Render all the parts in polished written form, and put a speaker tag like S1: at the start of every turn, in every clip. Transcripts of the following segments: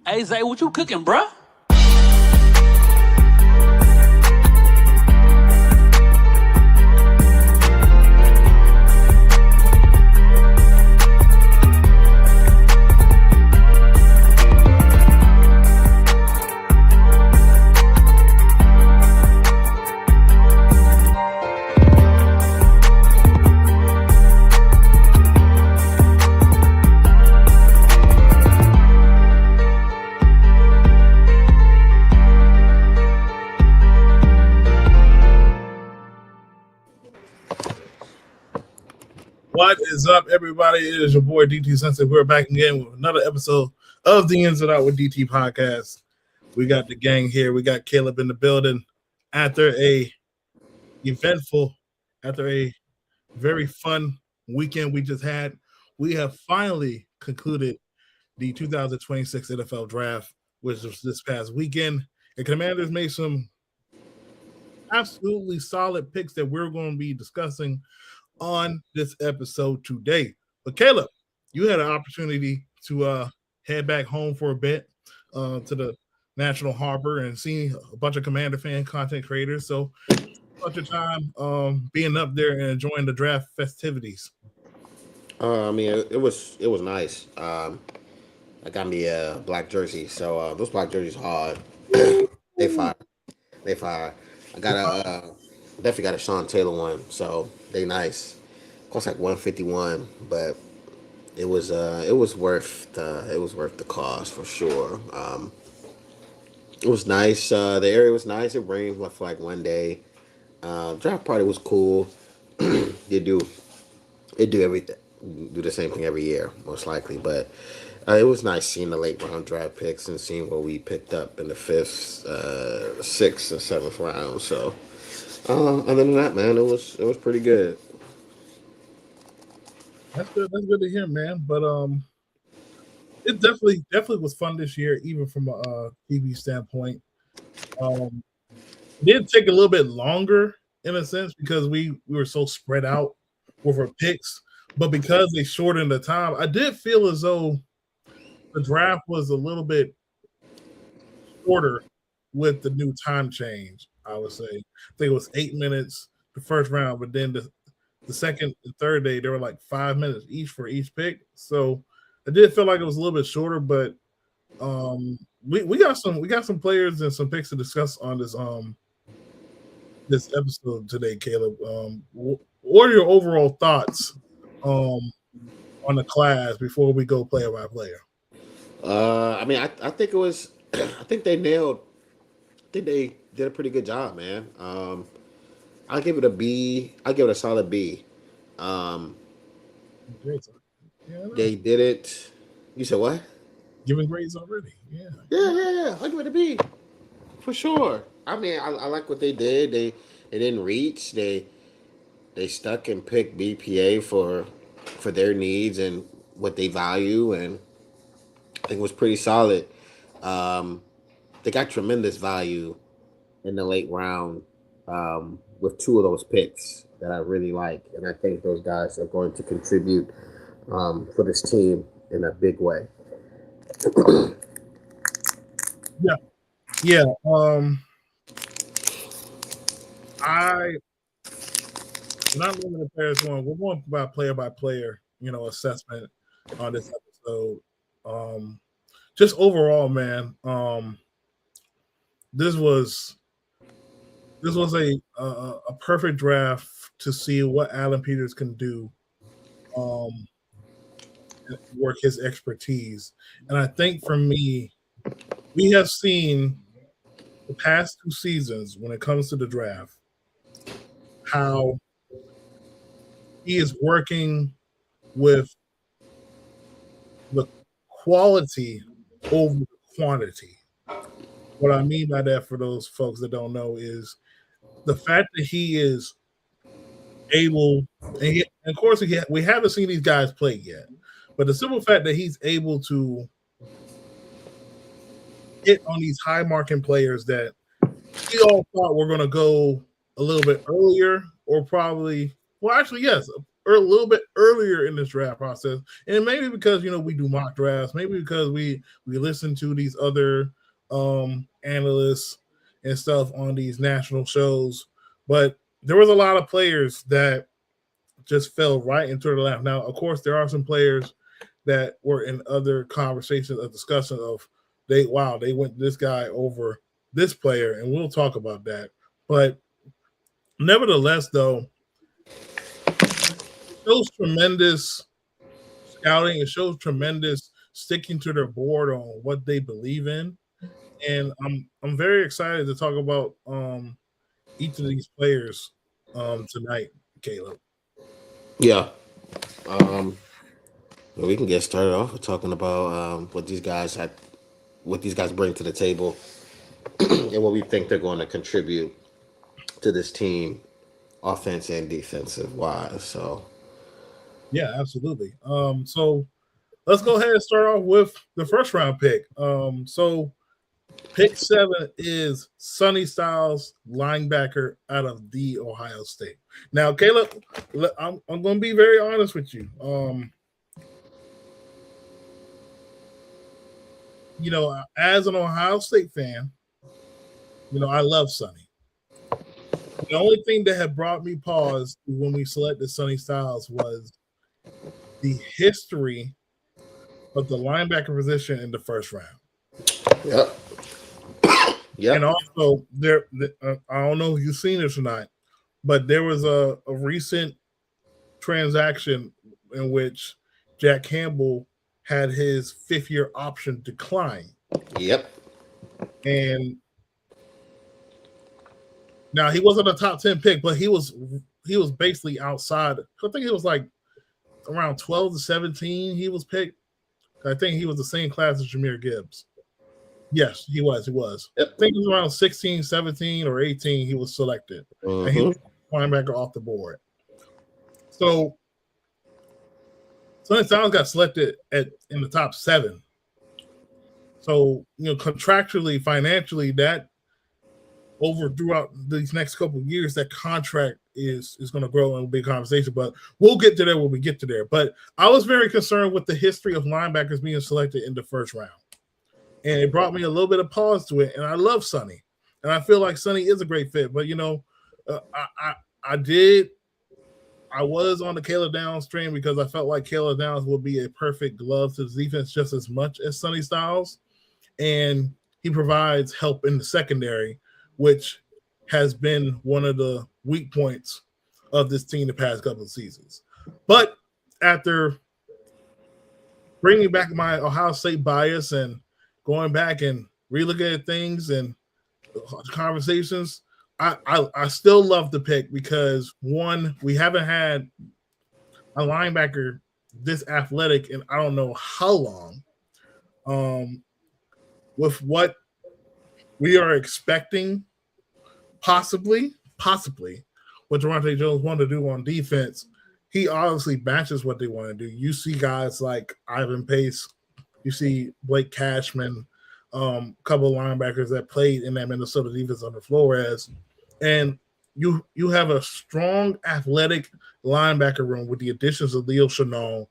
S1: Hey Zay, what you cooking, bruh?
S2: What is up, everybody? It is your boy DT Sensei. We're back again with another episode of the Ins and Out with DT podcast. We got the gang here. We got Caleb in the building. After a very fun weekend we just had, we have finally concluded the 2026 NFL Draft, which was this past weekend. The Commanders made some absolutely solid picks that we're going to be discussing on this episode today. But Caleb, you had an opportunity to head back home for a bit to the National Harbor and see a bunch of Commander fan content creators. So about your time being up there and enjoying the draft festivities.
S3: It was nice. I got me a black jersey, so those black jerseys hard. They fire. I got definitely got a Sean Taylor one, so they nice. Cost like $151, but it was worth the cost for sure. It was nice. The area was nice. It rained for like one day. Draft party was cool. They do everything, do the same thing every year, most likely. But it was nice seeing the late round draft picks and seeing what we picked up in the fifth, sixth, and seventh round. So, other than that, man, it was pretty good.
S2: That's good. That's good to hear, man. But it definitely was fun this year, even from a TV standpoint. It did take a little bit longer in a sense because we were so spread out with our picks, but because they shortened the time, I did feel as though the draft was a little bit shorter with the new time change. I would say I think it was 8 minutes the first round, but then the second and third day they were like 5 minutes each for each pick. So I did feel like it was a little bit shorter, but we got some players and some picks to discuss on this episode today, Caleb. What are your overall thoughts on the class before we go player by player?
S3: I think it was. I think they nailed. I think they did a pretty good job, man. I'll give it a B. I'll give it a solid B.
S2: Grades. Yeah,
S3: They did it. You said what?
S2: giving grades already. Yeah.
S3: Yeah. I'll give it a B for sure. I like what they did. They didn't reach. They stuck and picked BPA for their needs and what they value, and I think it was pretty solid. They got tremendous value in the late round with two of those picks that I really like, and I think those guys are going to contribute for this team in a big way.
S2: Yeah. We're not moving the players one. We're going by player, assessment on this episode. Just overall, man. This was a perfect draft to see what Alan Peters can do, work his expertise, and I think for me, we have seen the past 2 seasons when it comes to the draft how he is working with the quality over the quantity. What I mean by that, for those folks that don't know, is the fact that he is able, and of course we haven't seen these guys play yet, but the simple fact that he's able to hit on these high marking players that we all thought were going to go a little bit earlier, or probably, well, actually, yes, a little bit earlier in this draft process, and maybe because we do mock drafts, maybe because we listen to these other analysts and stuff on these national shows, but there was a lot of players that just fell right into the lap. Now, of course, there are some players that were in other conversations of discussion of they went this guy over this player, and we'll talk about that. But nevertheless, though, it shows tremendous scouting. It shows tremendous sticking to their board on what they believe in, and I'm very excited to talk about each of these players tonight, Caleb.
S3: Yeah. Um, well, we can get started off with talking about what these guys bring to the table, and what we think they're going to contribute to this team, offense and defensive wise. So,
S2: Yeah, absolutely. So let's go ahead and start off with the first round pick. So pick 7 is Sonny Styles, linebacker out of the Ohio State. Now, Caleb, I'm going to be very honest with you. As an Ohio State fan, I love Sonny. The only thing that had brought me pause when we selected Sonny Styles was the history of the linebacker position in the first round.
S3: yep. Yep.
S2: And also, I don't know if you've seen this or not, but there was a recent transaction in which Jack Campbell had his 5th-year option decline.
S3: Yep.
S2: And now he wasn't a top 10 pick, but he was basically outside. I think it was like around 12 to 17 he was picked. I think he was the same class as Jahmyr Gibbs. Yes, he was. Yep. I think it was around 16, 17, or 18 he was selected. And he was linebacker off the board. So Sonny Styles got selected in the top 7. So, contractually, financially, that throughout these next couple of years, that contract is going to grow and will be a conversation. But we'll get to there when we get to there. But I was very concerned with the history of linebackers being selected in the first round. And it brought me a little bit of pause to it. And I love Sonny. And I feel like Sonny is a great fit. But, I was on the Caleb Downs train because I felt like Caleb Downs would be a perfect glove to the defense just as much as Sonny Styles. And he provides help in the secondary, which has been one of the weak points of this team the past couple of seasons. But after bringing back my Ohio State bias and going back and relooking at things and conversations, I still love the pick because, one, we haven't had a linebacker this athletic in I don't know how long. With what we are expecting, possibly, what Durante Jones wanted to do on defense, he obviously matches what they want to do. You see guys like Ivan Pace, you see Blake Cashman, a couple of linebackers that played in that Minnesota defense under Flores, and you have a strong athletic linebacker room with the additions of Leo Chenal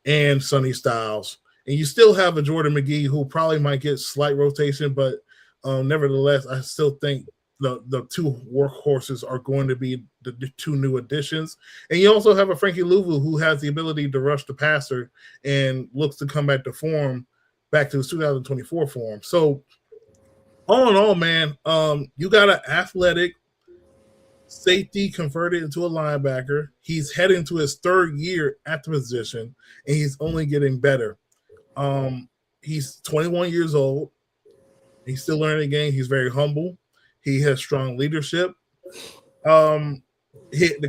S2: and Sonny Styles. And you still have a Jordan McGee who probably might get slight rotation, but nevertheless, I still think the two workhorses are going to be the 2 new additions. And you also have a Frankie Louvu who has the ability to rush the passer and looks to come back to his 2024 form. So all in all, man, you got an athletic safety converted into a linebacker. He's heading to his 3rd year at the position, and he's only getting better. He's 21 years old. He's still learning the game. He's very humble. He has strong leadership. The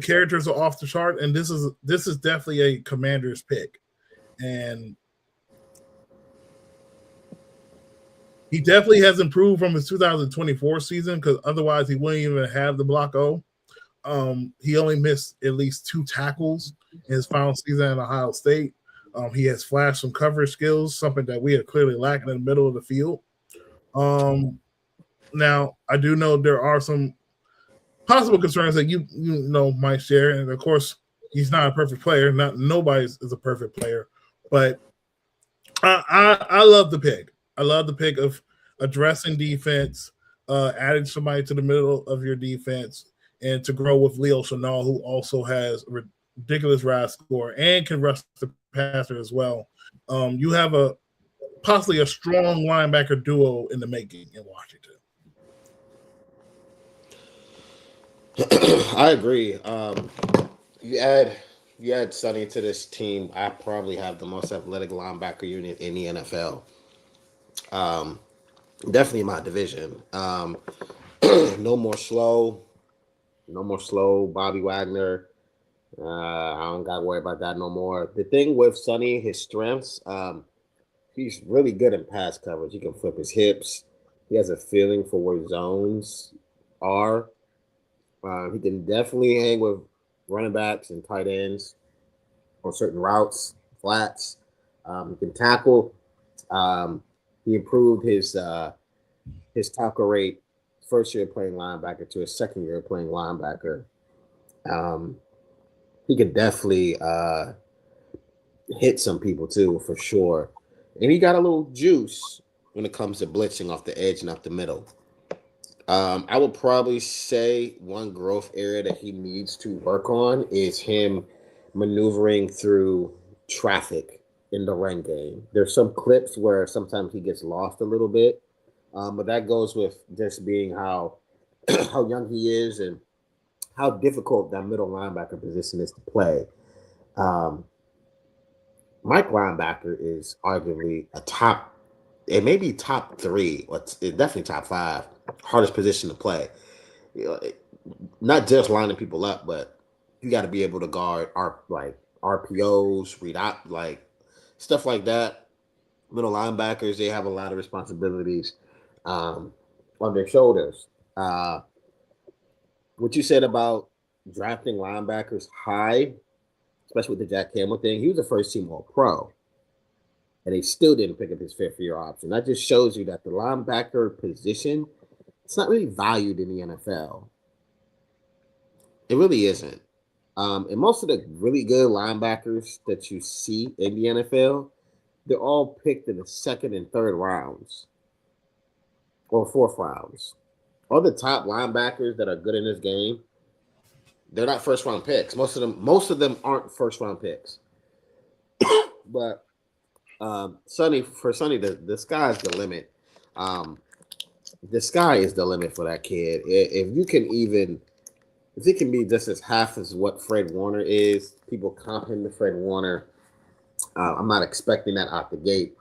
S2: characters are off the chart, and this is definitely a Commander's pick. And he definitely has improved from his 2024 season because otherwise he wouldn't even have the block O. He only missed at least 2 tackles in his final season at Ohio State. He has flashed some coverage skills, something that we are clearly lacking in the middle of the field. Now, I do know there are some possible concerns that you might share, and of course, He's not a perfect player. Not nobody is a perfect player, but I love the pick. I love the pick of addressing defense, adding somebody to the middle of your defense, and to grow with Leo Chanel, who also has a ridiculous ride score and can rush the passer as well. You have a possibly a strong linebacker duo in the making in Washington.
S3: I agree. You add you add Sonny to this team, I probably have the most athletic linebacker unit in the NFL. Um, Definitely in my division. No more slow, no more slow. Bobby Wagner. I don't got to worry about that no more. The thing with Sonny, his strengths, he's really good in pass coverage. He can flip his hips. He has a feeling for where zones are. He can definitely hang with running backs and tight ends on certain routes, flats. He can tackle. Um, he improved his tackle rate first year playing linebacker to his second year playing linebacker. Um, he could definitely hit some people too, for sure. And he got a little juice when it comes to blitzing off the edge and up the middle. I would probably say one growth area that he needs to work on is him maneuvering through traffic in the run game. There's some clips where sometimes he gets lost a little bit, but that goes with just being how how young he is and how difficult that middle linebacker position is to play. Um, Mike linebacker is arguably a top, it may be top three, or definitely top five hardest position to play. You know, not just lining people up, but you got to be able to guard like RPOs, read out like stuff like that. Middle linebackers, they have a lot of responsibilities um, on their shoulders. What you said about drafting linebackers high, especially with the Jack Campbell thing, he was a first team All Pro, and they still didn't pick up his fifth year option. That just shows you that the linebacker position, it's not really valued in the NFL. It really isn't. And most of the really good linebackers that you see in the NFL, they're all picked in the second and third rounds or fourth rounds. All the top linebackers that are good in this game, they're not first round picks. Most of them aren't first round picks. But Sonny, the sky's the limit. Um, the sky is the limit for that kid. If you can even, if it can be just as half as what Fred Warner is, people comp him to Fred Warner. I'm not expecting that out the gate.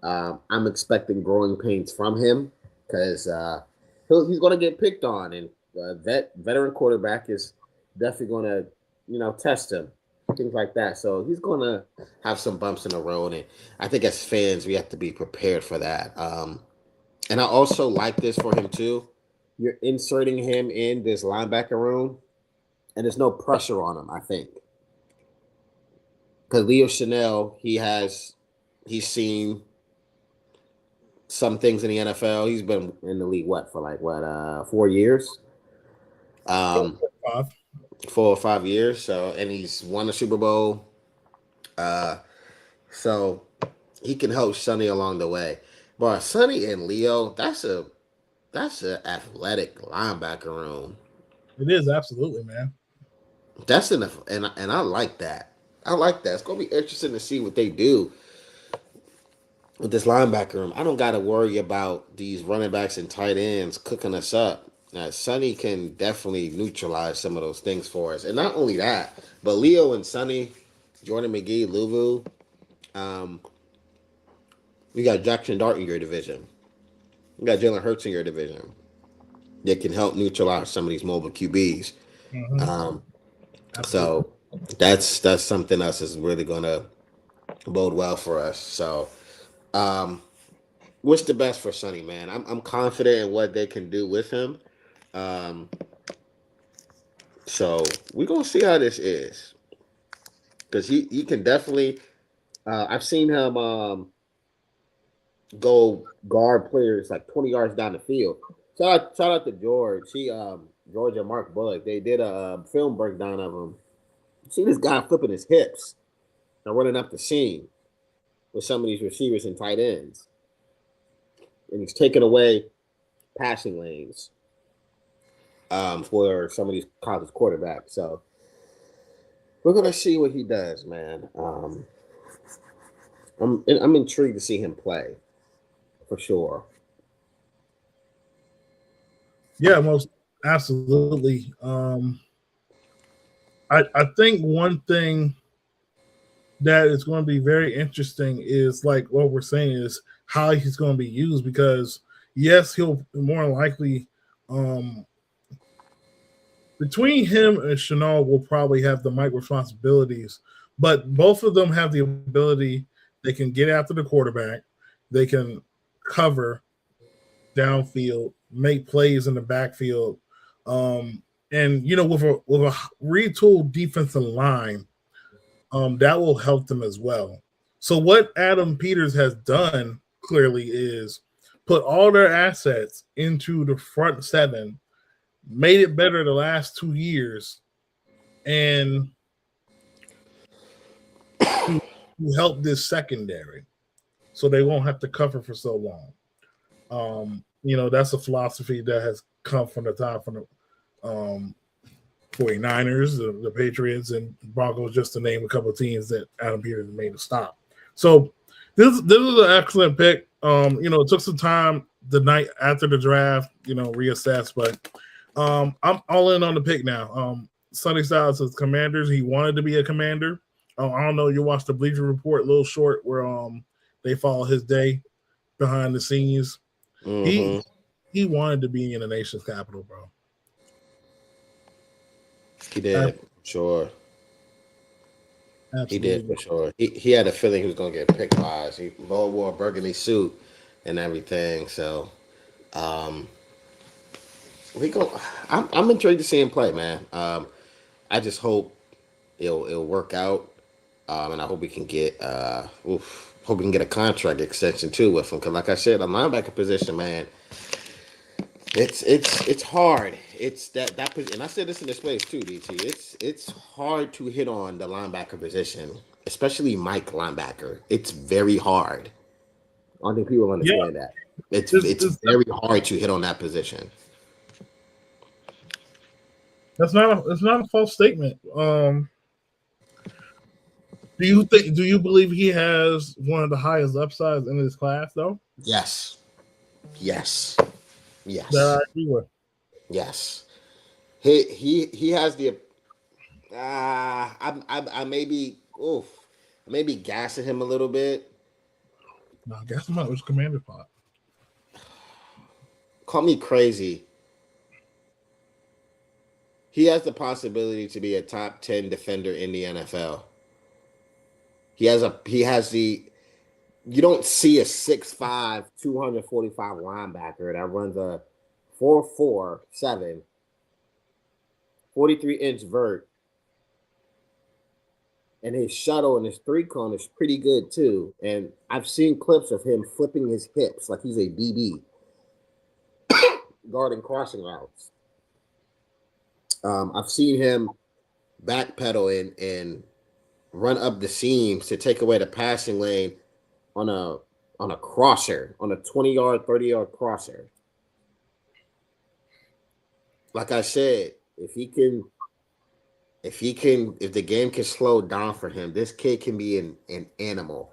S3: I'm expecting growing pains from him because he's going to get picked on, and veteran quarterback is definitely going to test him, things like that. So he's going to have some bumps in the road, and I think as fans we have to be prepared for that. And I also like this for him too. You're inserting him in this linebacker room, and there's no pressure on him. I think because Leo Chanel, he's seen some things in the NFL. He's been in the league for like 4 years, um, 4 or 5 years. So and he's won a Super Bowl. Uh, so he can help Sonny along the way. But Sonny and Leo, that's a athletic linebacker room.
S2: It is absolutely, man.
S3: That's enough, and I like that. I like that. It's gonna be interesting to see what they do with this linebacker room. I don't got to worry about these running backs and tight ends cooking us up. Sonny can definitely neutralize some of those things for us, and not only that, but Leo and Sonny, Jordan McGee, Luvu, um, we got Jackson Dart in your division. We got Jalen Hurts in your division that can help neutralize some of these mobile QBs.
S2: Mm-hmm.
S3: Um,
S2: Absolutely.
S3: so that's something else is really gonna bode well for us. So um, what's the best for Sonny, man? I'm confident in what they can do with him. Um, so we're gonna see how this is because he can definitely. I've seen him go guard players like 20 yards down the field. Shout out to George. George and Mark Bullock. They did a film breakdown of him See this guy flipping his hips and running up the seam with some of these receivers and tight ends, and he's taking away passing lanes for some of these college quarterbacks. So we're gonna see what he does, man. I'm intrigued to see him play for sure.
S2: Yeah, most absolutely. I think one thing that is going to be very interesting is like what we're saying is how he's going to be used because yes, he'll more likely um, between him and Chanel will probably have the mic responsibilities, but both of them have the ability. They can get after the quarterback, they can cover downfield, make plays in the backfield, and with a retooled defensive line, that will help them as well. So what Adam Peters has done clearly is put all their assets into the front seven, made it better the last 2 years, and to help this secondary, so they won't have to cover for so long. That's a philosophy that has come from the top from the 49ers, the Patriots, and Broncos, just to name a couple of teams that Adam Peters made a stop. So this is an excellent pick. It took some time the night after the draft, reassess, but I'm all in on the pick now. Sonny Styles says Commanders. He wanted to be a Commander. I don't know. You watched the Bleacher Report, little short where they follow his day behind the scenes.
S3: Mm-hmm.
S2: He wanted to be in the nation's capital, bro.
S3: He did, sure.
S2: Absolutely.
S3: He did for sure. He had a feeling he was gonna get picked by us. He wore a burgundy suit and everything. So we go. I'm intrigued to see him play, man. I just hope it'll work out. And I hope we can get hope we can get a contract extension too with him. Because like I said, the linebacker position, man, it's hard. It's that and I said this in this place too, DT. It's hard to hit on the linebacker position, especially Mike linebacker. It's very hard. I don't think people understand that. It's very hard to hit on that position.
S2: It's not a false statement. Do you believe he has one of the highest upsides in his class though?
S3: Yes. Yes. Yes.
S2: That I agree with.
S3: Yes. He has the I may be gassing him a little bit.
S2: No, gas him out. It was commander pot.
S3: Call me crazy. He has the possibility to be a top 10 defender in the NFL. He has the you don't see a 6'5", 245 linebacker that runs a 4.47, 43-inch vert. And his shuttle and his three cone is pretty good too. And I've seen clips of him flipping his hips like he's a DB guarding crossing routes. I've seen him backpedal and run up the seams to take away the passing lane on a crosser, on a 20-yard, 30-yard crosser. Like I said, if the game can slow down for him, this kid can be an animal.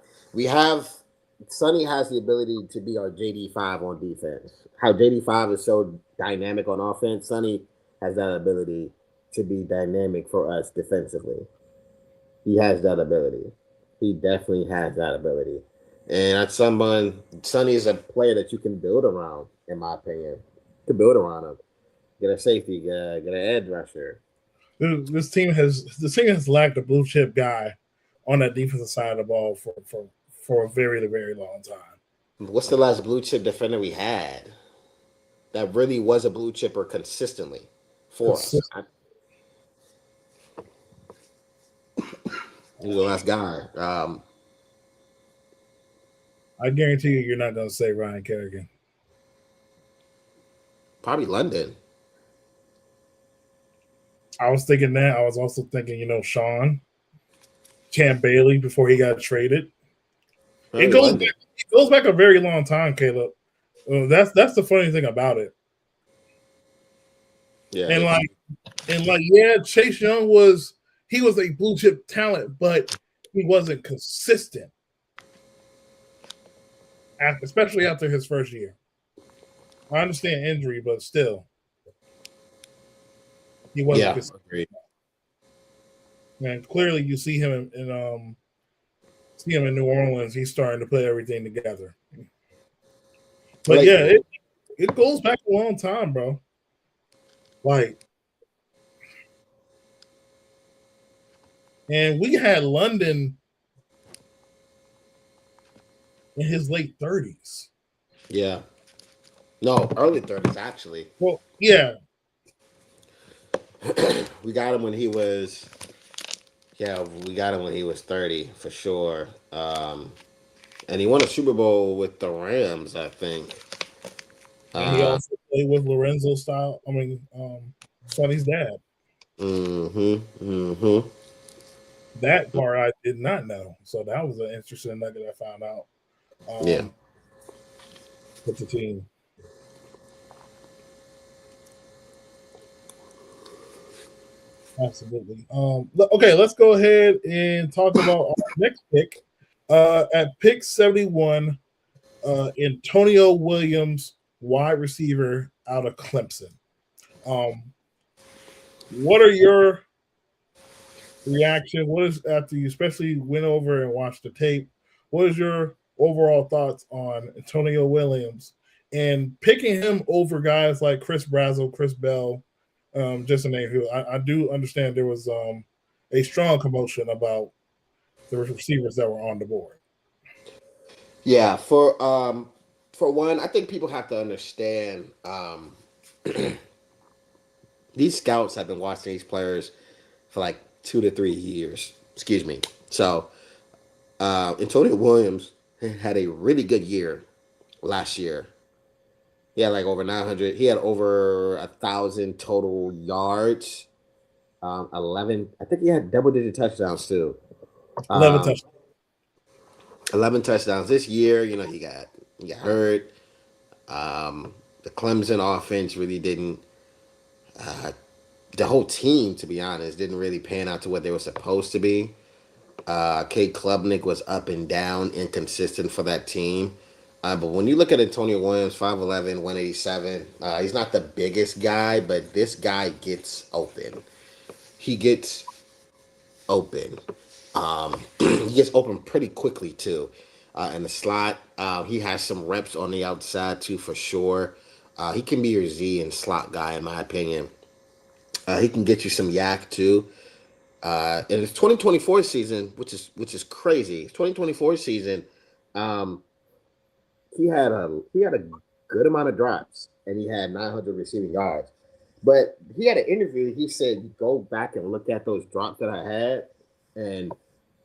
S3: Sonny has the ability to be our JD5 on defense. How JD5 is so dynamic on offense, Sonny has that ability to be dynamic for us defensively. He has that ability. He definitely has that ability. And that's Sonny is a player that you can build around, in my opinion. You can build around him. Get a safety, get an edge rusher.
S2: This team has lacked a blue chip guy on that defensive side of the ball for a very, very long time.
S3: What's the last blue chip defender we had that really was a blue chipper consistently for us? He's the last guy.
S2: I guarantee you're not going to say Ryan Kerrigan.
S3: Probably London.
S2: I was thinking that. I was also thinking, Sean Champ Bailey before he got traded.
S3: No, he wasn't.
S2: It goes back a very long time, Caleb. That's the funny thing about it.
S3: Yeah,
S2: And
S3: it's
S2: yeah, Chase Young was a blue chip talent, but he wasn't consistent, especially after his first year. I understand injury, but still, he wasn't
S3: yeah,
S2: consistent.
S3: agreed.
S2: And clearly, you see him in New Orleans. He's starting to put everything together. But
S3: Like,
S2: yeah, it goes back a long time, bro. Like, and we had London in his late 30s.
S3: yeah, no, early 30s actually.
S2: Well, yeah,
S3: We got him when he was, yeah, we got him when he was 30 for sure. And he won a Super Bowl with the Rams, I think.
S2: and he
S3: Uh,
S2: also played with Lorenzo style. I mean, Sonny's dad.
S3: mm-hmm, mm-hmm.
S2: That part I did not know. So that was an interesting nugget I found out.
S3: Yeah.
S2: Um, with the team. Absolutely. Okay, let's go ahead and talk about our next pick. At pick 71, Antonio Williams, wide receiver out of Clemson. Um, what are your reaction? What is after you especially went over and watched the tape? What is your overall thoughts on Antonio Williams and picking him over guys like Chris Brazzell, Chris Bell, just to name who? I do understand there was a strong commotion about the receivers that were on the board.
S3: Yeah, for one, I think people have to understand these scouts have been watching these players for like 2 to 3 years. Excuse me. So Antonio Williams had a really good year last year. He had like over 900. He had over 1,000 total yards. 11. I think he had double-digit touchdowns too.
S2: 11
S3: Um,
S2: touchdowns.
S3: 11 touchdowns this year. He got hurt. The Clemson offense really didn't. Uh, the whole team, to be honest, didn't really pan out to what they were supposed to be. Kate Klubnik was up and down, inconsistent for that team. But when you look at Antonio Williams, 5'11", 187, he's not the biggest guy, but this guy gets open. He gets open. He gets open pretty quickly, too. In the slot, he has some reps on the outside, too, for sure. He can be your Z and slot guy, in my opinion. He can get you some yak, too. In his 2024 season, which is crazy. 2024 season, um, he had a good amount of drops and he had 900 receiving yards. But he had an interview. He said, "Go back and look at those drops that I had, and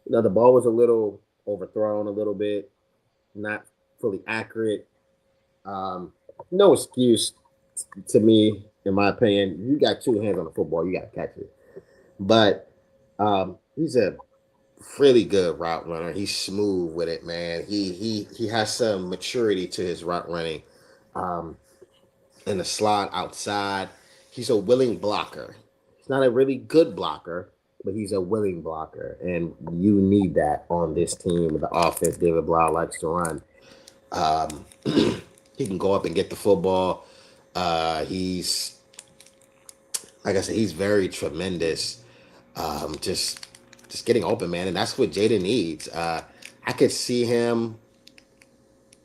S3: the ball was a little overthrown, a little bit, not fully accurate. Um, no excuse to me, in my opinion. You got two hands on the football, you got to catch it. But he's a really good route runner. He's smooth with it, man. He has some maturity to his route running. Um, in the slot outside, he's a willing blocker. He's not a really good blocker, but he's a willing blocker, and you need that on this team with the offense David Blau likes to run. Um, he can go up and get the football. He's like I said, he's very tremendous. Just getting open, man, and that's what Jaden needs. I could see him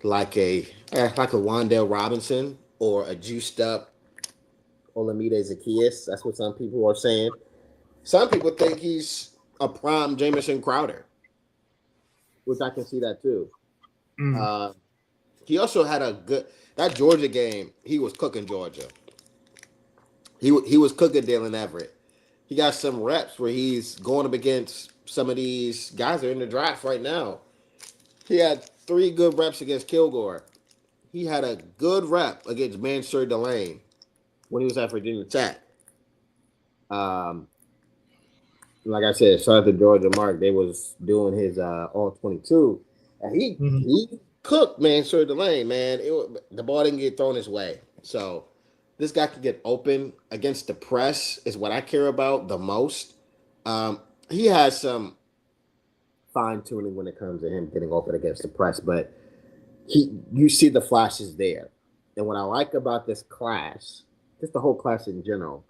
S3: like a Wandale Robinson or a juiced up Olamide Zacchaeus. That's what some people are saying. Some people think he's a prime Jamison Crowder, which I can see that too.
S2: Mm.
S3: Uh, he also had a good that Georgia game. He was cooking Georgia. He was cooking Dalen Everett. He got some reps where he's going up against some of these guys that are in the draft right now. He had 3 good reps against Kilgore. He had a good rep against Mansur Delane when he was at Virginia Tech. Um, like I said, shout out to Georgia Mark. They was doing his all 22, and he
S2: Mhm.
S3: he cooked, man. Sir Delane, man. The ball didn't get thrown his way, so this guy could get open against the press. Is what I care about the most. He has some fine tuning when it comes to him getting open against the press, but you see the flashes there. And what I like about this class, just the whole class in general,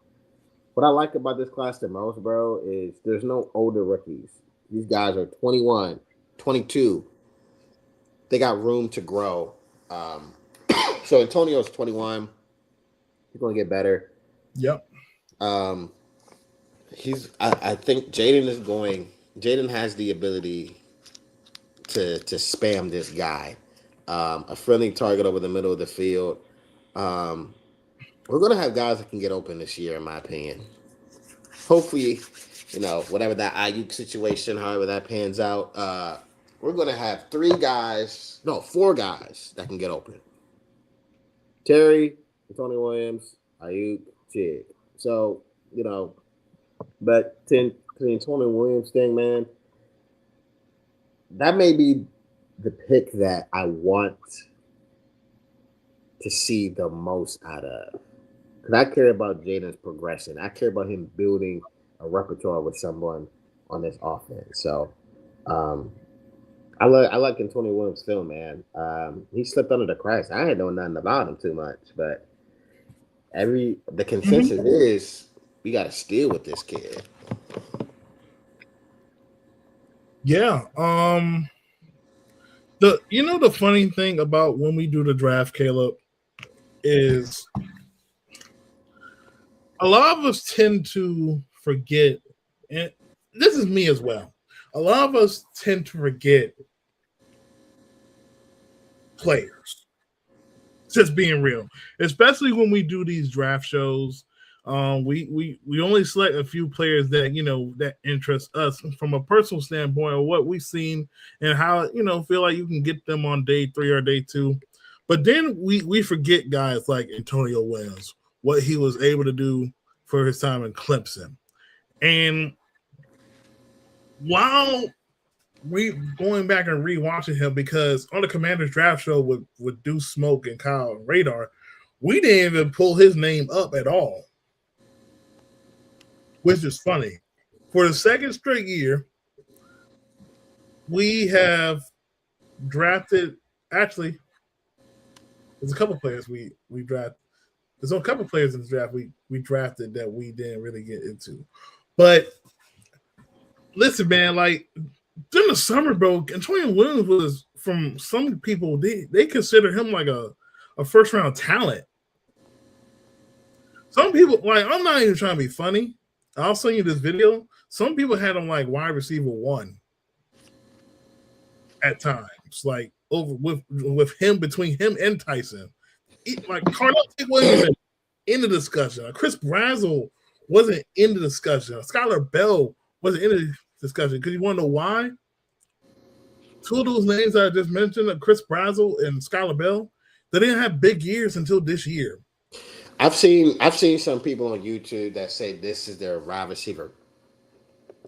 S3: what I like about this class the most, bro, is there's no older rookies. These guys are 21, 22. They got room to grow. Um, so Antonio's 21. He's going to get better.
S2: Yep.
S3: Um, I think Jaden is going. Jaden has the ability to spam this guy. A friendly target over the middle of the field. Um, we're gonna have guys that can get open this year, in my opinion. Hopefully, whatever that Ayuk situation, however that pans out, we're gonna have four guys that can get open. Terry, Tony Williams, Ayuk, Tig. So, but to the Tony Williams thing, man, that may be the pick that I want to see the most out of. Because I care about Jaden's progression. I care about him building a repertoire with someone on this offense. So um, I like Antonio Williams' film, man. He slipped under the cracks. I didn't know nothing about him too much, but the consensus is we got to steal with this kid.
S2: Yeah. The funny thing about when we do the draft, Caleb, is a lot of us tend to forget, and this is me as well. A lot of us tend to forget players. Just being real, especially when we do these draft shows. We only select a few players that interest us from a personal standpoint of what we've seen and how feel like you can get them on day 3 or day 2. But then we forget guys like Antonio Williams, what he was able to do for his time in Clemson. And while going back and rewatching him, because on the Commanders draft show with Deuce Smoke and Kyle and Radar, we didn't even pull his name up at all, which is funny. For the second straight year, we have drafted. Actually, there's a couple players we drafted. There's a couple players in the draft we drafted that we didn't really get into. But listen, man, like during the summer, bro, Antonio Williams was, from some people, they consider him like a first round talent. Some people, like, I'm not even trying to be funny. I'll send you this video. Some people had him like wide receiver 1 at times, like over with him, between him and Tyson. Like Cardell Williams in the discussion. Chris Brazzell wasn't in the discussion. Skylar Bell wasn't in the discussion. Because you want to know why? Two of those names that I just mentioned, Chris Brazzell and Skylar Bell, they didn't have big years until this year.
S3: I've seen some people on YouTube that say this is their wide receiver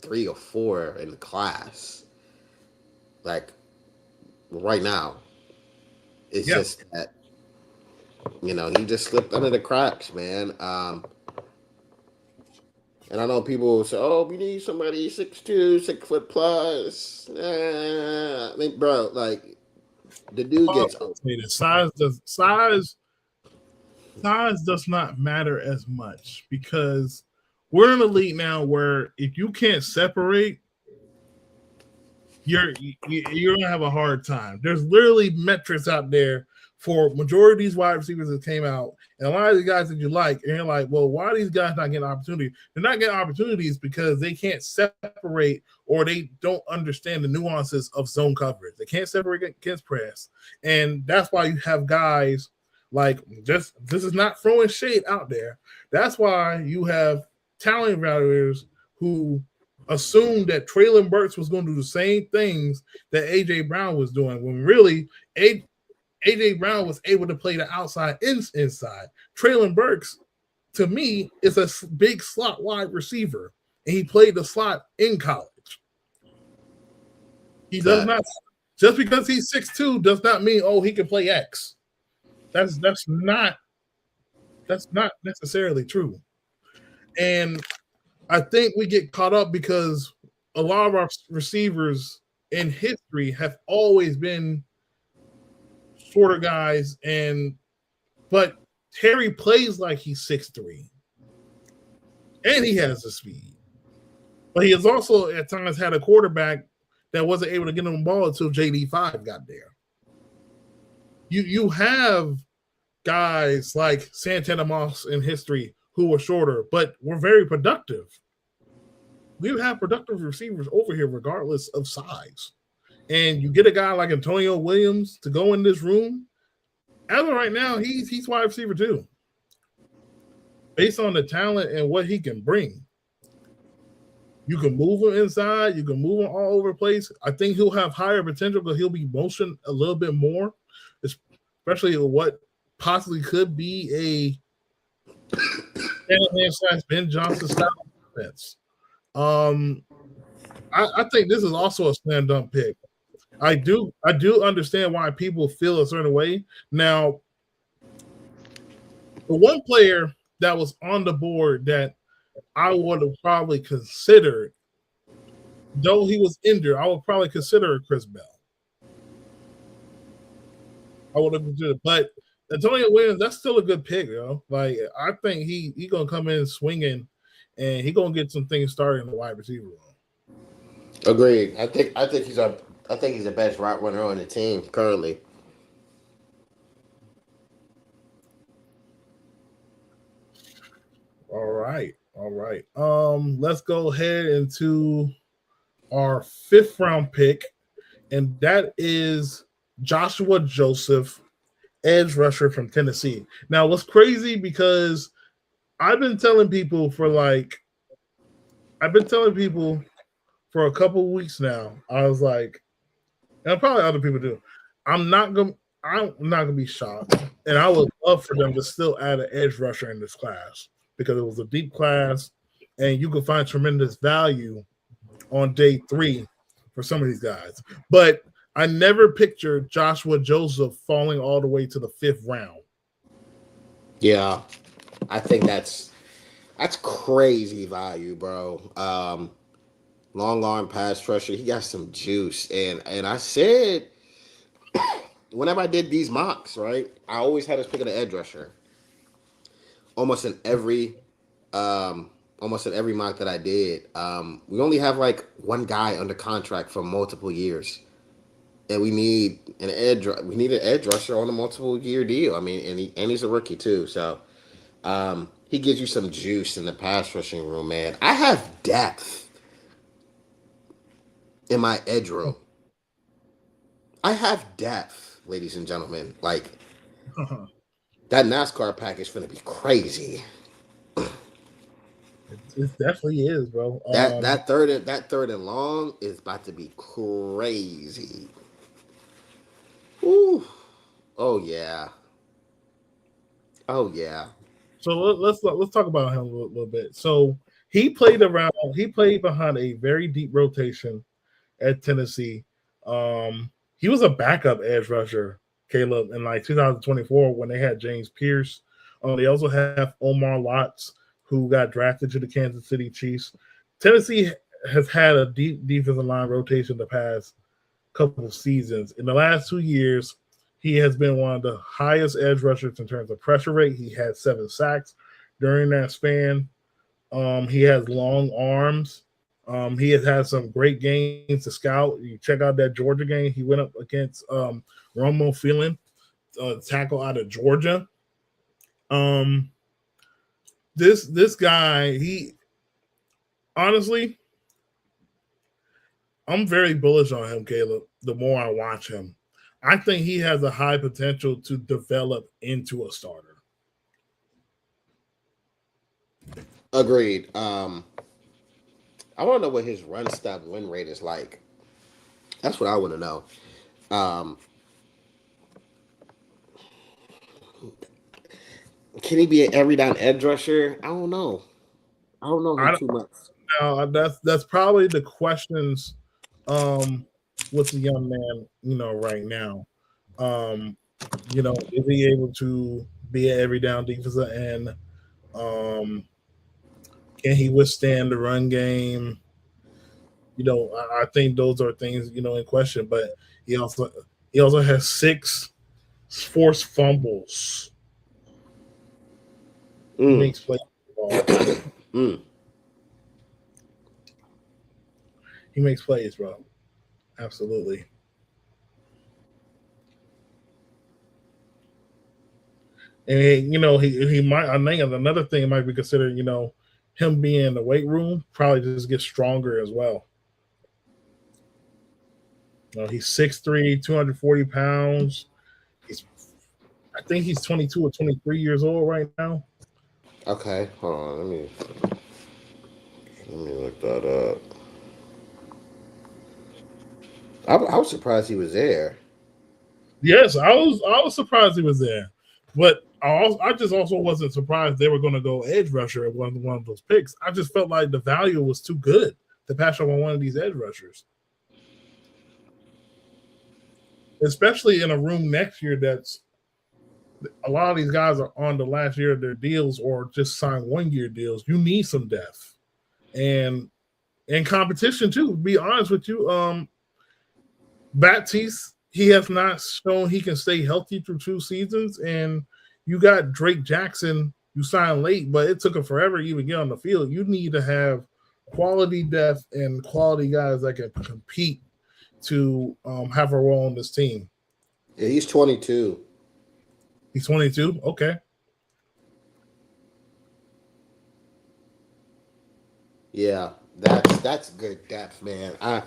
S3: 3 or 4 in the class. Like right now, it's just that he just slipped under the cracks, man. And I know people will say, "Oh, we need somebody 6'2", 6 foot plus." I mean, bro, like the dude gets
S2: size does not matter as much, because we're in a league now where if you can't separate, you're gonna have a hard time. There's literally metrics out there for majority of these wide receivers that came out, and a lot of the guys that you like, and you're like, well, why are these guys not getting opportunity? They're not getting opportunities because they can't separate, or they don't understand the nuances of zone coverage. They can't separate against press, and that's why you have guys like, this is not throwing shade out there. That's why you have talent evaluators who assumed that Traylon Burks was going to do the same things that AJ Brown was doing, when really AJ Brown was able to play the outside inside. Traylon Burks to me, is a big slot wide receiver, and he played the slot in college. He does not just because he's 6'2" does not mean he can play X. That's not necessarily true. And I think we get caught up because a lot of our receivers in history have always been shorter guys, but Terry plays like he's 6'3", and he has the speed. But he has also at times had a quarterback that wasn't able to get him the ball until JD5 got there. You have guys like Santana Moss in history who were shorter, but were very productive. We have productive receivers over here regardless of size. And you get a guy like Antonio Williams to go in this room. As of right now, he's wide receiver too. Based on the talent and what he can bring. You can move him inside. You can move him all over the place. I think he'll have higher potential because he'll be motioned a little bit more, especially what possibly could be a Ben Johnson style offense. I think this is also a slam dunk pick. I do understand why people feel a certain way. Now, the one player that was on the board that I would have probably considered, though he was injured, I would probably consider Chris Bell. I would have considered, but Antonio Williams, that's still a good pick, yo. Like I think he gonna come in swinging, and he gonna get some things started in the wide receiver room.
S3: Agreed. I think he's the best route runner on the team currently.
S2: All right. Let's go ahead into our 5th round pick, and that is Joshua Joseph, edge rusher from Tennessee. Now, what's crazy because I've been telling people for a couple of weeks now. I was like, and probably other people do. I'm not gonna be shocked, and I would love for them to still add an edge rusher in this class because it was a deep class, and you can find tremendous value on day 3 for some of these guys. But I never pictured Joshua Joseph falling all the way to the 5th round.
S3: Yeah, I think that's crazy value, bro. Long arm pass rusher, he got some juice, and I said whenever I did these mocks, right, I always had us picking an edge rusher. Almost in every mock that I did, we only have like one guy under contract for multiple years, and we need an edge rusher on a multiple year deal. I mean, and he's a rookie too, so he gives you some juice in the pass rushing room, man. I have depth in my edge room. I have depth, ladies and gentlemen. Like that NASCAR package is gonna be crazy.
S2: It definitely is, bro.
S3: That third and long is about to be crazy. Ooh. Oh yeah.
S2: So let's talk about him a little bit. So he played behind a very deep rotation at Tennessee. He was a backup edge rusher, Caleb, in like 2024 when they had James Pierce. They also have Omar Lotz, who got drafted to the Kansas City Chiefs. Tennessee has had a deep defensive line rotation the past couple of seasons. In the last 2 years, he has been one of the highest edge rushers in terms of pressure rate. He had 7 sacks during that span. He has long arms. He has had some great games to scout. You check out that Georgia game. He went up against Romo Phelan, tackle out of Georgia. This guy, he honestly, I'm very bullish on him, Caleb. The more I watch him, I think he has a high potential to develop into a starter.
S3: Agreed. I want to know what his run stop win rate is like. That's what I want to know. Can he be an every down edge rusher? I don't know. I don't know him
S2: I
S3: too much.
S2: that's probably the questions with the young man, right now. Um, is he able to be an every down defensive end? Um, can he withstand the run game? I think those are things in question. But he also he also has 6 forced fumbles. He
S3: Mm.
S2: makes plays.
S3: Mm.
S2: He makes plays, bro. Absolutely. And he might. I think another thing might be considered. Him being in the weight room probably just gets stronger as well. He's 6'3", 240 pounds. He's I think he's 22 or 23 years old right now.
S3: Okay, hold on. Let me look that up. I was surprised he was there.
S2: Yes, I was surprised he was there, but I just also wasn't surprised they were going to go edge rusher at one of those picks. I just felt like the value was too good to pass up on one of these edge rushers, especially in a room next year that's a lot of these guys are on the last year of their deals or just signed 1 year deals. You need some depth and competition too. To be honest with you, Baptiste, he has not shown he can stay healthy through 2 seasons. And you got Drake Jackson, you signed late, but it took him forever to even get on the field. You need to have quality depth and quality guys that can compete to have a role on this team.
S3: Yeah, he's 22.
S2: He's 22. Okay.
S3: Yeah, that's good depth, man. I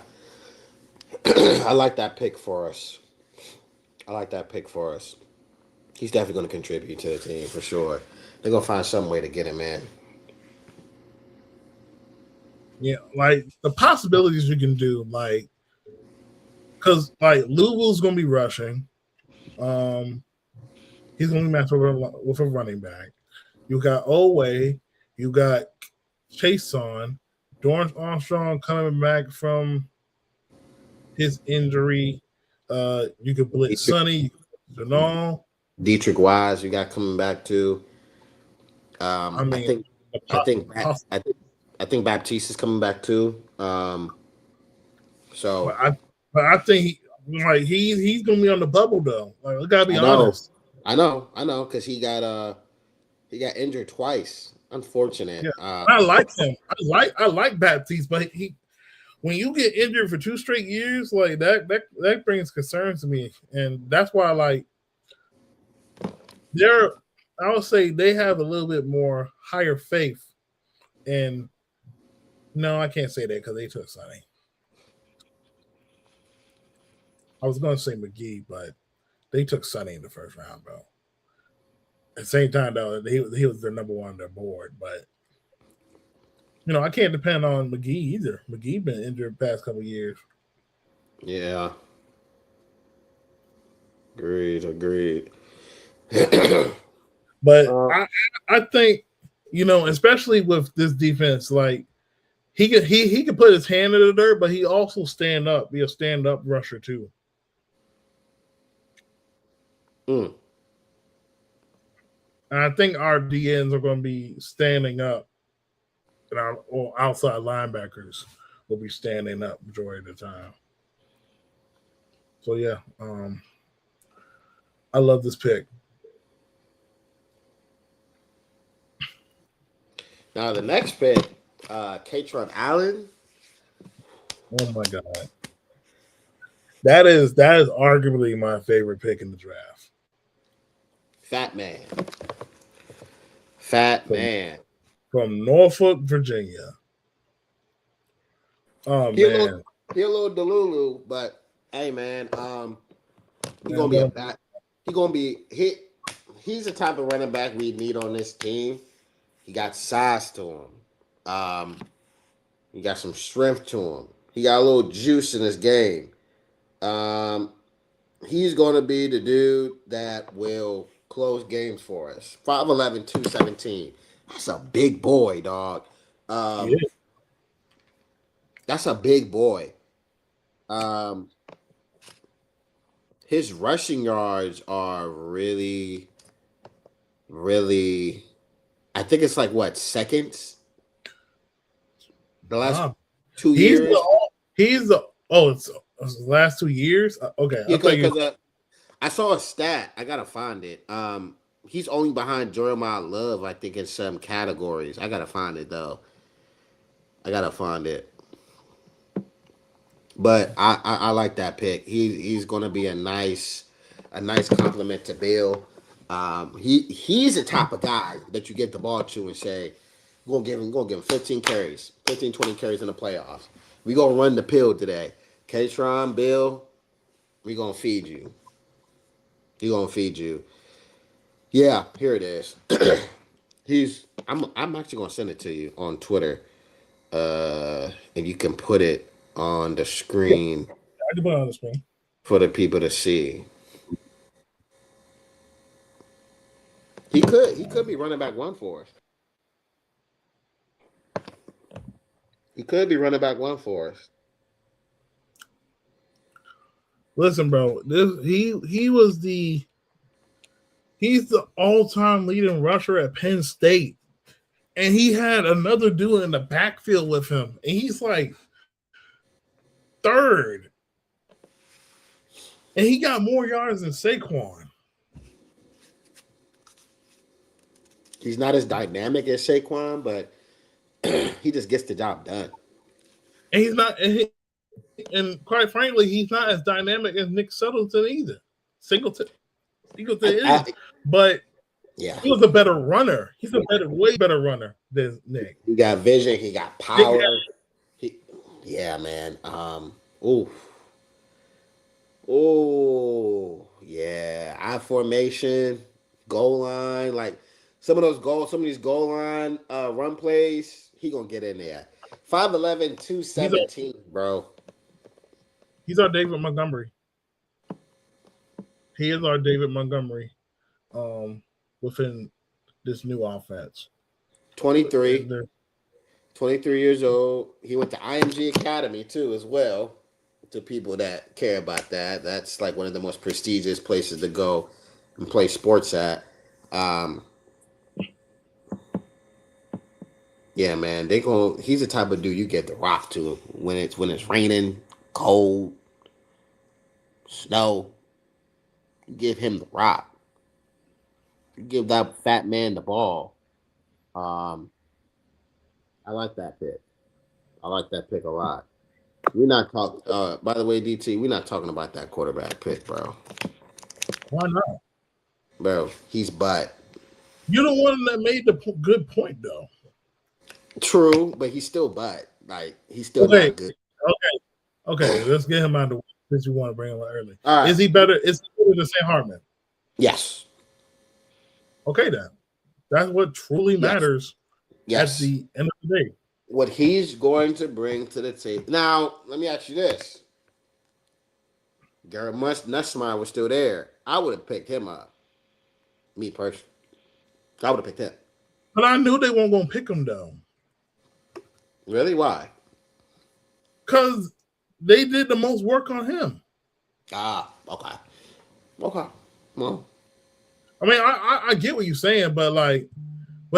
S3: like that pick for us. I like that pick for us. He's definitely going to contribute to the team for sure. They're going to find some way to get him in.
S2: Yeah, like the possibilities you can do, like because like Louisville's gonna be rushing. Um, he's gonna be matched with a running back. You got Owe, you got Chase on, Dorrance Armstrong coming back from his injury. You could blitz
S3: Dietrich,
S2: Sonny, you could Janal.
S3: Dietrich Wise, you got coming back too.
S2: I
S3: I
S2: mean,
S3: think,
S2: the
S3: I think,
S2: poss-
S3: I think Baptiste is coming back too.
S2: but
S3: So
S2: I think he's gonna be on the bubble though. Like we gotta be
S3: I know,
S2: honest.
S3: I know, because he got injured twice. Unfortunate.
S2: Yeah, I like him. I like Baptiste, but he when you get injured for 2 straight years, like that brings concerns to me, and that's why like they're I would say they have a little bit more higher faith. And no, I can't say that because they took Sonny. I was going to say McGee, but they took Sonny in the first round, bro. At the same time, though, he was their number one on their board, but I can't depend on McGee either. McGee been injured the past couple of years.
S3: Yeah, agreed.
S2: But
S3: uh,
S2: I think especially with this defense, like he could put his hand in the dirt, but he also stand up, be a stand up rusher too.
S3: mm.
S2: And I think our DNs are going to be standing up, and our or outside linebackers will be standing up majority of the time. So yeah, I love this pick.
S3: Now the next pick, Katron Allen.
S2: Oh my god, that is arguably my favorite pick in the draft.
S3: Fat man. Fat
S2: From
S3: man.
S2: from Norfolk, Virginia. Oh
S3: He a little
S2: man,
S3: he a little delulu, but hey man, he
S2: man,
S3: gonna be a back. He gonna be hit. He's the type of running back we need on this team. He got size to him. He got some strength to him. He got a little juice in his game. Um, he's gonna be the dude that will close games for us. 5'11", 217. That's a big boy, dog.
S2: Yeah.
S3: That's a big boy. Um, his rushing yards are really, really. I think it's like what seconds. The last
S2: Nah,
S3: 2 years.
S2: he's the it's the last 2 years. Okay,
S3: Yeah,
S2: I thought you.
S3: because I saw a stat. I gotta find it. He's only behind Jeremiah Love, I think, in some categories. I gotta find it though. I gotta find it. But I like that pick. He's gonna be a nice compliment to Bill. He's the type of guy that you get the ball to and say, gonna give him 15 carries, 15, 20 carries in the playoffs. We gonna run the pill today. Katron, Bill, we gonna feed you. He gonna feed you. Yeah, here it is. I'm actually gonna send it to you on Twitter. And you can put it on the
S2: Yeah,
S3: screen
S2: I can put it on the screen.
S3: for the people to see. He could be running back one for us. He could be running back one for us.
S2: Listen, bro. He's the all-time leading rusher at Penn State, and he had another dude in the backfield with him, and he's like third, and he got more yards than Saquon.
S3: He's not as dynamic as Saquon, but he just gets the job done.
S2: And he's not, and quite frankly, he's not as dynamic as Nick Singleton either. Singleton is, but
S3: yeah,
S2: he was a better runner. He's way better runner than Nick.
S3: He got vision. He got power. Yeah, man. Yeah. I formation, goal line, like some of these goal line run plays. He gonna get in there. 5'11", 217, bro.
S2: He's our David Montgomery. He is our David Montgomery within this new offense.
S3: 23 years old. He went to IMG Academy too, as well. To people that care about that, that's like one of the most prestigious places to go and play sports at. Yeah, man, he's the type of dude you get the rock to when it's raining, cold, snow. You give him the rock. You give that fat man the ball. I like that pick. I like that pick a lot. We're not talking. By the way, DT, we're not talking about that quarterback pick, bro.
S2: Why not?
S3: Bro, he's butt.
S2: You're the one that made the good point, though.
S3: True, but he's still butt. Like he's still not good.
S2: Okay. Let's get him out of the way since you want to bring him out early.
S3: Right.
S2: Is he better? Is he better than Sam Hartman?
S3: Yes.
S2: Okay, then. That's what truly matters at the end of the day.
S3: What he's going to bring to the table. Now, let me ask you this. Garrett Nussmeier was still there. I would have picked him up. Me personally. I would have picked him.
S2: But I knew they weren't going to pick him, though.
S3: Really? Why?
S2: Because they did the most work on him.
S3: Okay. Well.
S2: I mean, I get what you're saying, but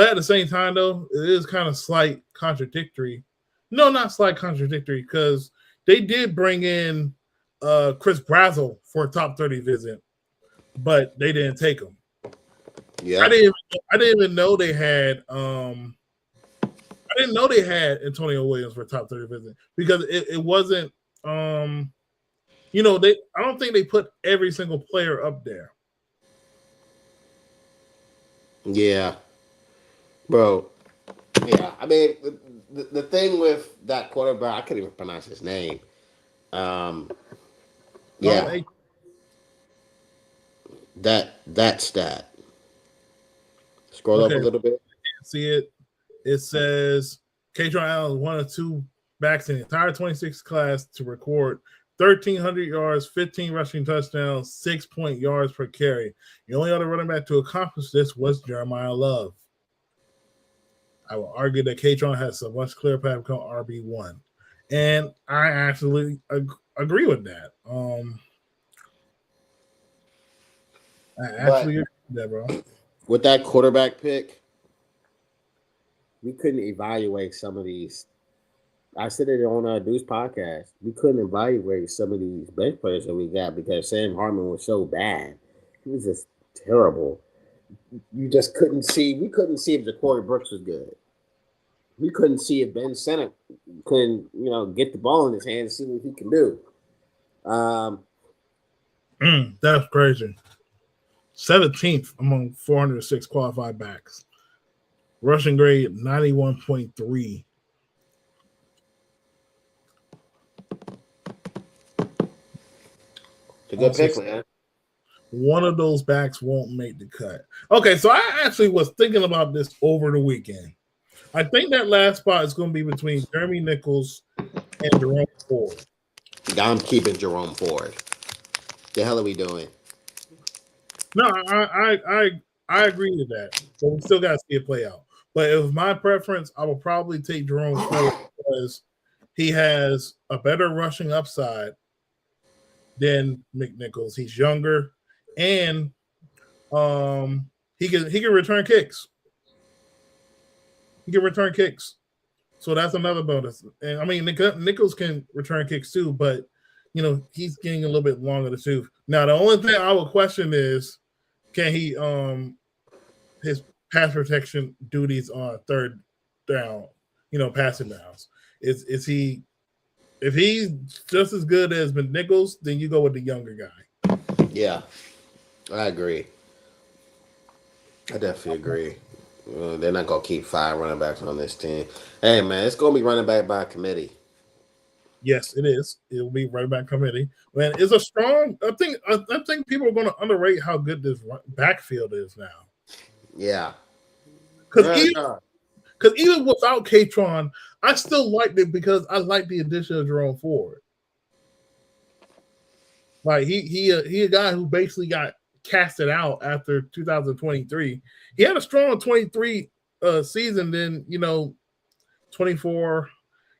S2: at the same time, though, it is kind of slight contradictory. No, not slight contradictory, because they did bring in Chris Brazzell for a top 30 visit, but they didn't take him.
S3: Yeah,
S2: I didn't even know they had. I didn't know they had Antonio Williams for a top 30 visit because it wasn't. I don't think they put every single player up there.
S3: Yeah, bro. Yeah, I mean the thing with that quarterback, I couldn't even pronounce his name. Yeah, that stat. Scroll up a little bit.
S2: See it. It says Katron Allen is one of two backs in the entire 26 class to record 1,300 yards, 15 rushing touchdowns, 6 yards per carry. The only other running back to accomplish this was Jeremiah Love. I will argue that Katron has a much clearer path to become RB1. And I actually agree with that. I actually agree with that, bro.
S3: With that quarterback pick, we couldn't evaluate some of these. I said it on our Deuce podcast. We couldn't evaluate some of these bench players that we got because Sam Hartman was so bad. He was just terrible. You just couldn't see. We couldn't see if Ja'Cory Brooks was good. We couldn't see if Ben Sinnott can, get the ball in his hand and see what he can do.
S2: That's crazy. 17th among 406 qualified backs. Rushing grade 91.3.
S3: It's a good pick, man.
S2: One of those backs won't make the cut. Okay, so I actually was thinking about this over the weekend. I think that last spot is going to be between Jeremy Nichols and Jerome Ford.
S3: I'm keeping Jerome Ford. The hell are we doing?
S2: No, I agree with that. But we still got to see it play out. But if my preference, I will probably take Jerome Ford because he has a better rushing upside than McNichols. He's younger, and he can return kicks. He can return kicks, so that's another bonus. And I mean, Nichols can return kicks too, but he's getting a little bit longer to tooth. Now, the only thing I would question is, can he his pass protection duties on third down, passing downs? Is he? If he's just as good as McNichols, then you go with the younger guy.
S3: Yeah, I agree. I definitely agree. They're not going to keep 5 running backs on this team. Hey, man, it's going to be running back by committee.
S2: Yes, it is. It will be running back committee. Man, it's a strong. I think people are going to underrate how good this backfield is now.
S3: Yeah.
S2: Because even without Katron, I still liked it because I like the addition of Jerome Ford. Like he a guy who basically got casted out after 2023. He had a strong 23 season, then 24.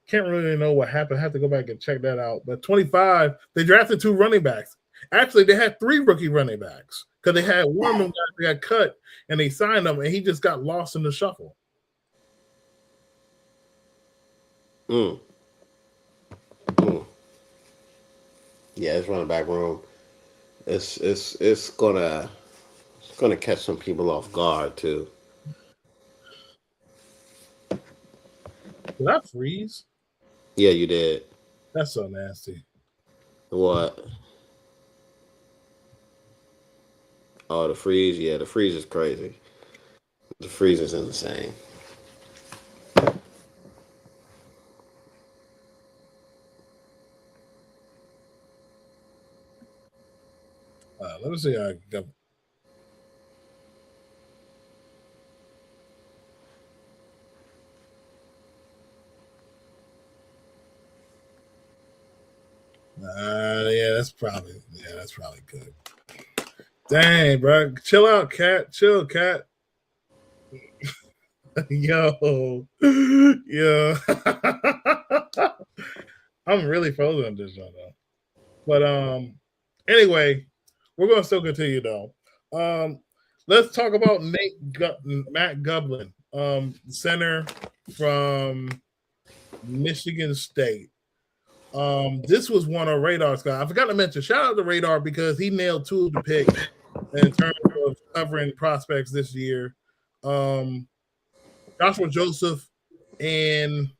S2: Can't really know what happened. I have to go back and check that out. But 25, they drafted 2 running backs. Actually, they had 3 rookie running backs because they had one of them guys that got cut and they signed him, and he just got lost in the shuffle.
S3: Yeah, it's running back room. It's gonna catch some people off guard too.
S2: Did I freeze?
S3: Yeah, you did.
S2: That's so nasty.
S3: What? Oh, the freeze. Yeah, the freeze is crazy. The freeze is insane.
S2: Let me see how I got. Yeah, that's probably good. Dang, bro, chill out, cat. Chill, cat. Yo. I'm really frozen on this one though. But anyway, we're gonna still continue though. Let's talk about Matt Gublin, center from Michigan State. This was one of Radar's guys. I forgot to mention, shout out to Radar because he nailed 2 of the picks in terms of covering prospects this year. Joshua Joseph and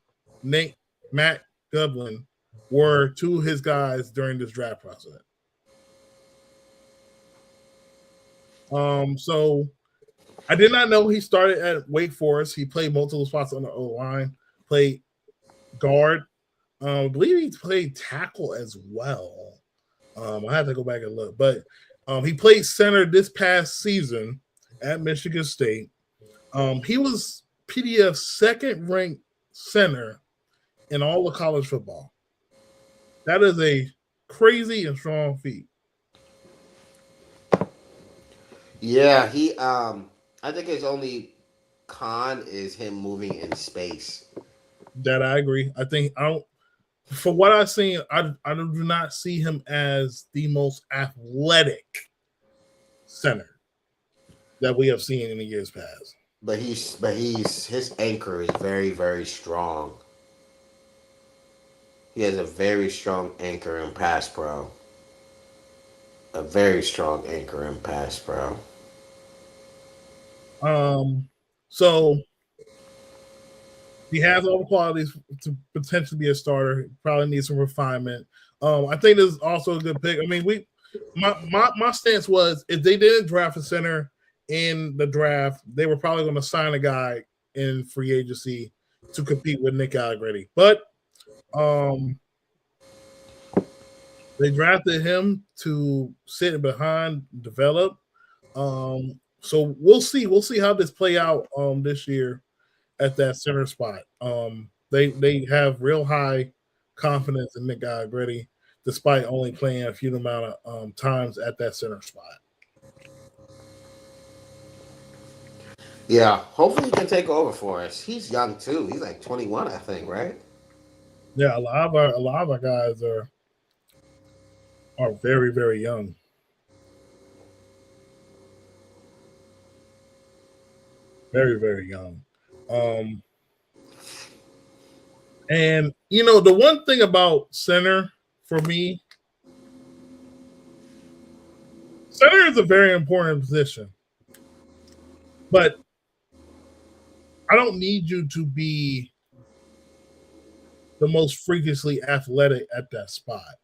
S2: Matt Gublin were 2 of his guys during this draft process. So I did not know he started at Wake Forest. He played multiple spots on the O-line, played guard. I believe he played tackle as well. I have to go back and look, but he played center this past season at Michigan State. He was PDF's second-ranked center in all of college football. That is a crazy and strong feet.
S3: Yeah, I think his only con is him moving in space.
S2: That I agree. I think I don't. For what I've seen, I do not see him as the most athletic center that we have seen in the years past.
S3: But his anchor is very, very strong. He has a very strong anchor in pass pro. A very strong anchor in pass pro.
S2: So he has all the qualities to potentially be a starter. Probably needs some refinement. I think this is also a good pick. I mean, my stance was if they didn't draft a center in the draft, they were probably going to sign a guy in free agency to compete with Nick Allegretti. But um, they drafted him to sit behind, develop. So we'll see. We'll see how this play out this year at that center spot. They have real high confidence in Nick Allegretti, despite only playing a few amount of times at that center spot.
S3: Yeah, hopefully he can take over for us. He's young too. He's like 21, I think, right?
S2: Yeah, a lot of our guys are very very young, very very young. Um, and the one thing about center for me, center is a very important position, but I don't need you to be the most freakishly athletic at that spot.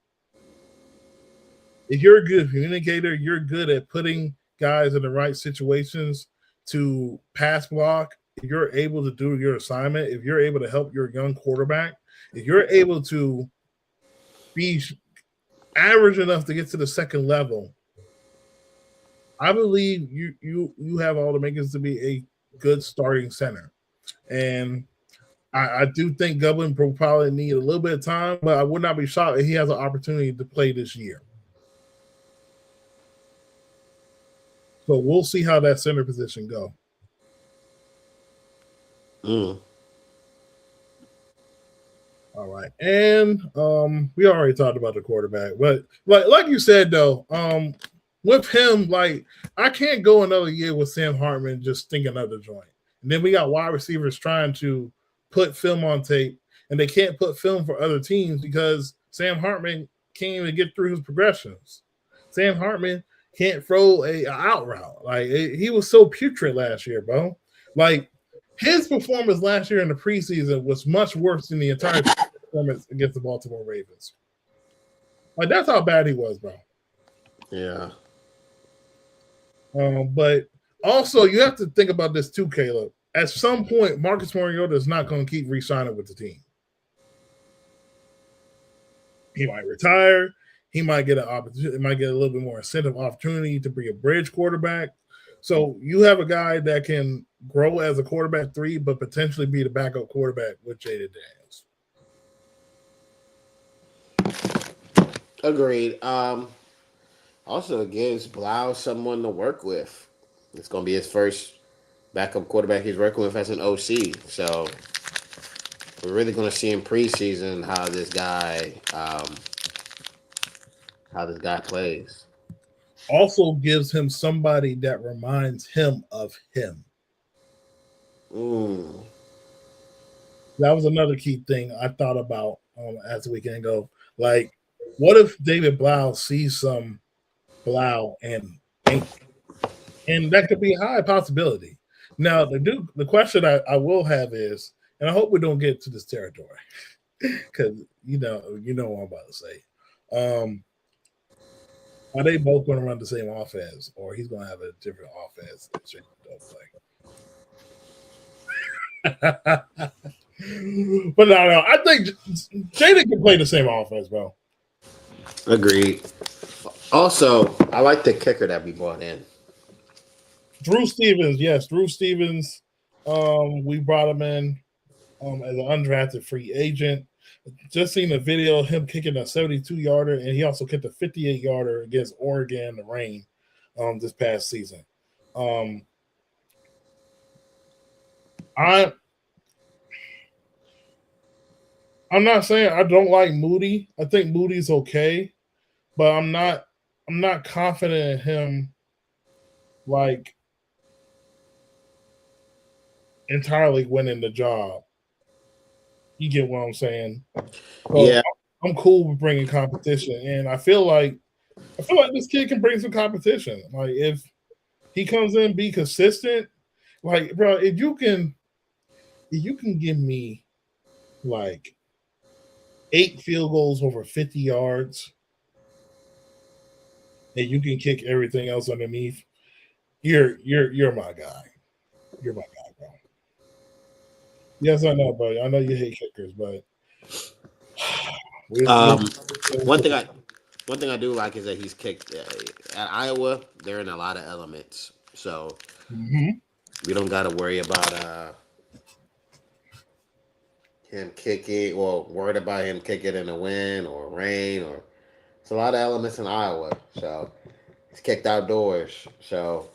S2: If you're a good communicator, you're good at putting guys in the right situations to pass block. If you're able to do your assignment, if you're able to help your young quarterback, if you're able to be average enough to get to the second level, I believe you have all the makings to be a good starting center. And I do think Gublin will probably need a little bit of time, but I would not be shocked if he has an opportunity to play this year. So we'll see how that center position go.
S3: Mm.
S2: All right, and we already talked about the quarterback, but like you said though, with him, like I can't go another year with Sam Hartman just thinking another joint, and then we got wide receivers trying to put film on tape, and they can't put film for other teams because Sam Hartman can't even get through his progressions. Sam Hartman can't throw a out route. Like he was so putrid last year, bro. Like his performance last year in the preseason was much worse than the entire performance against the Baltimore Ravens. Like that's how bad he was, bro.
S3: Yeah.
S2: But also you have to think about this too, Caleb. At some point, Marcus Mariota is not going to keep re-signing with the team. He might retire. He might get an opportunity. Might get a little bit more incentive opportunity to be a bridge quarterback. So you have a guy that can grow as a quarterback 3, but potentially be the backup quarterback with Jaden Daniels.
S3: Agreed. Also it gives Blau someone to work with. It's gonna be his first backup quarterback he's working with as an OC. So we're really gonna see in preseason how this guy plays.
S2: Also gives him somebody that reminds him of him.
S3: Mm.
S2: That was another key thing I thought about as the weekend go. Like, what if David Blau sees some Blau and that could be a high possibility. Now, the question I will have is, and I hope we don't get to this territory, because you know what I'm about to say. Are they both going to run the same offense, or he's going to have a different offense that Jalen don't play? But no, I think Jaden can play the same offense, bro.
S3: Agreed. Also, I like the kicker that we brought in.
S2: Drew Stevens, yes, Drew Stevens. We brought him in as an undrafted free agent. Just seen a video of him kicking a 72 yarder, and he also kicked a 58 yarder against Oregon in the rain this past season. Um, I I'm not saying I don't like Moody. I think Moody's okay, but I'm not confident in him like entirely winning the job. You get what I'm saying? So
S3: Yeah.
S2: I'm cool with bringing competition, and I feel like this kid can bring some competition. Like if he comes in, be consistent. Like bro, if you can give me like 8 field goals over 50 yards, and you can kick everything else underneath, you're my guy. You're my guy, bro. Yes, I know, buddy. I know you hate kickers, but we'll
S3: Um, one thing I one thing I do like is that he's kicked at Iowa. They're in a lot of elements, so
S2: hmm
S3: we don't got to worry about him kicking or worried about him kicking in the wind or rain or it's a lot of elements in Iowa. So he's kicked outdoors. So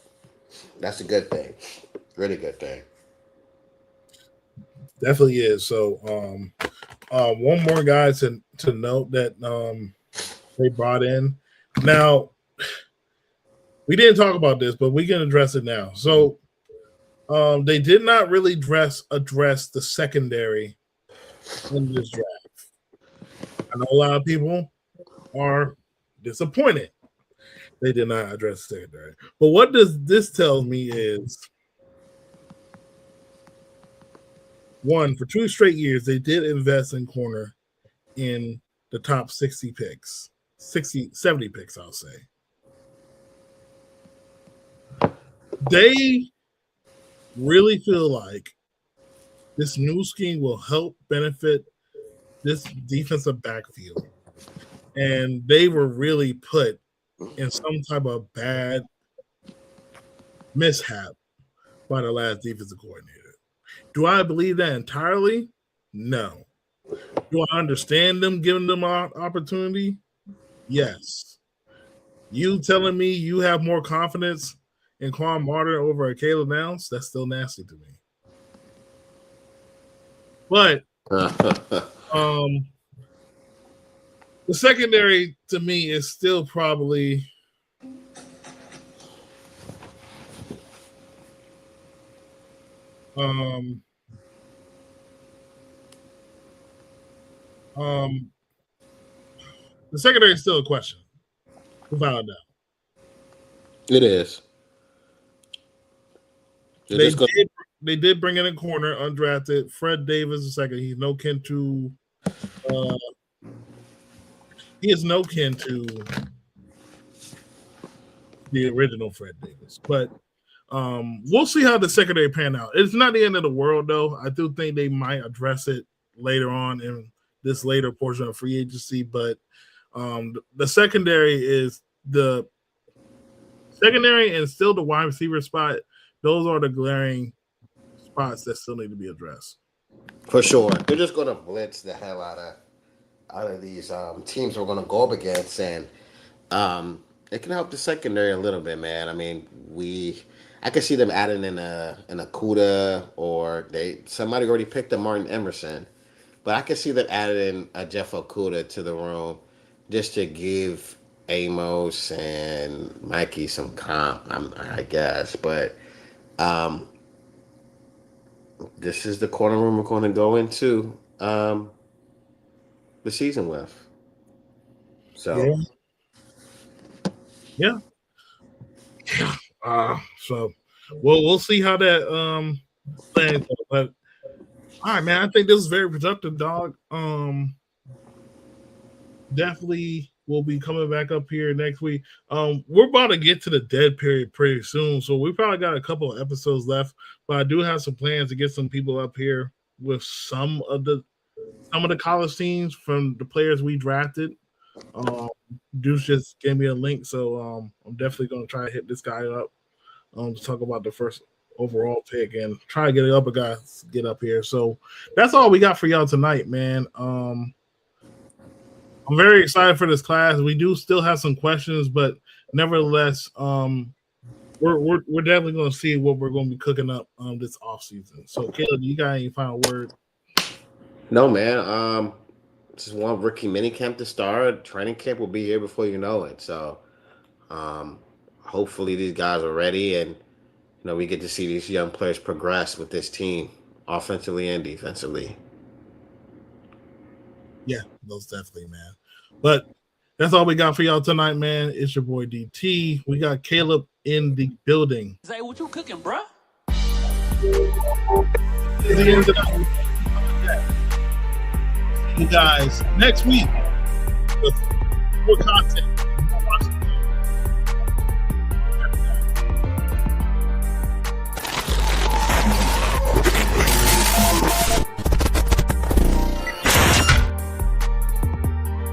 S3: that's a good thing. Really good thing.
S2: definitely is. So one more guy to note that they brought in. Now we didn't talk about this, but we can address it now. So they did not really address the secondary in this draft. I know a lot of people are disappointed they did not address the secondary. But what does this tell me is one, for 2 straight years, they did invest in corner in the top 60 picks, 60, 70 picks, I'll say. They really feel like this new scheme will help benefit this defensive backfield. And they were really put in some type of bad mishap by the last defensive coordinator. Do I believe that entirely? No. Do I understand them giving them an opportunity? Yes. You telling me you have more confidence in Quan Martin over a Caleb Nance? That's still nasty to me. But um, the secondary to me is still probably um, um, the secondary is still a question, without a doubt.
S3: It is. It
S2: They
S3: is good.
S2: did they did bring in a corner undrafted Fred Davis the second. Uh, he is no kin to the original Fred Davis, but we'll see how the secondary pan out. It's not the end of the world, though. I do think they might address it later on in this later portion of free agency, but the secondary and still the wide receiver spot. Those are the glaring spots that still need to be addressed.
S3: For sure. They're just gonna blitz the hell out of these teams we're gonna go up against and it can help the secondary a little bit, man. I mean, I can see them adding in a Kuda or somebody already picked up Martin Emerson, but I can see them adding a Jeff Okuda to the room just to give Amos and Mikey some comp, I guess. But um, this is the corner room we're going to go into the season with. So
S2: Yeah, yeah. So we'll see how that plays out. But all right, man. I think this is very productive, dog. Definitely will be coming back up here next week. We're about to get to the dead period pretty soon, so we probably got a couple of episodes left. But I do have some plans to get some people up here with some of the college teams from the players we drafted. Um, Deuce just gave me a link, so I'm definitely gonna try to hit this guy up to talk about the first overall pick and try to get it up a guys get up here. So that's all we got for y'all tonight, man. I'm very excited for this class. We do still have some questions, but nevertheless, we're definitely going to see what we're going to be cooking up this off season. So Caleb, you got any final word?
S3: No, man. Just want rookie minicamp to start. Training camp will be here before you know it. So hopefully these guys are ready, and we get to see these young players progress with this team, offensively and defensively.
S2: Yeah, most definitely, man. But that's all we got for y'all tonight, man. It's your boy DT. We got Caleb in the building.
S1: Say, what you cooking, bruh?
S2: You guys next week with more content.